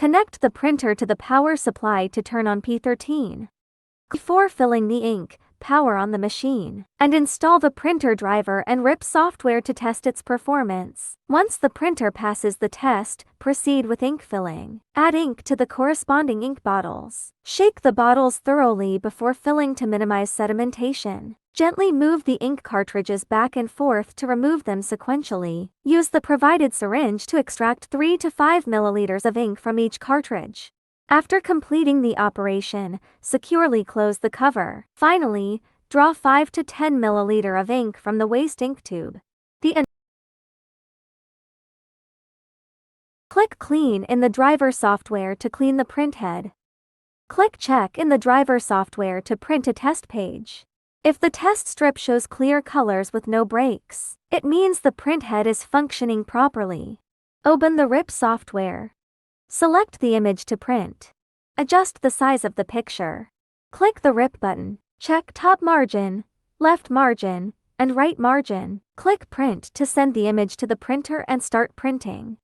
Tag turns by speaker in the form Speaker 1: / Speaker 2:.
Speaker 1: Connect the printer to the power supply to turn on P13. Before filling the ink, power on the machine, and install the printer driver and RIP software to test its performance. Once the printer passes the test, proceed with ink filling. Add ink to the corresponding ink bottles. Shake the bottles thoroughly before filling to minimize sedimentation. Gently move the ink cartridges back and forth to remove them sequentially. Use the provided syringe to extract 3 to 5 milliliters of ink from each cartridge. After completing the operation, securely close the cover. Finally, draw 5 to 10 milliliter of ink from the waste ink tube. Click Clean in the driver software to clean the print head. Click Check in the driver software to print a test page. If the test strip shows clear colors with no breaks, it means the print head is functioning properly. Open the RIP software. Select the image to print. Adjust the size of the picture. Click the RIP button. Check top margin, left margin, and right margin. Click Print to send the image to the printer and start printing.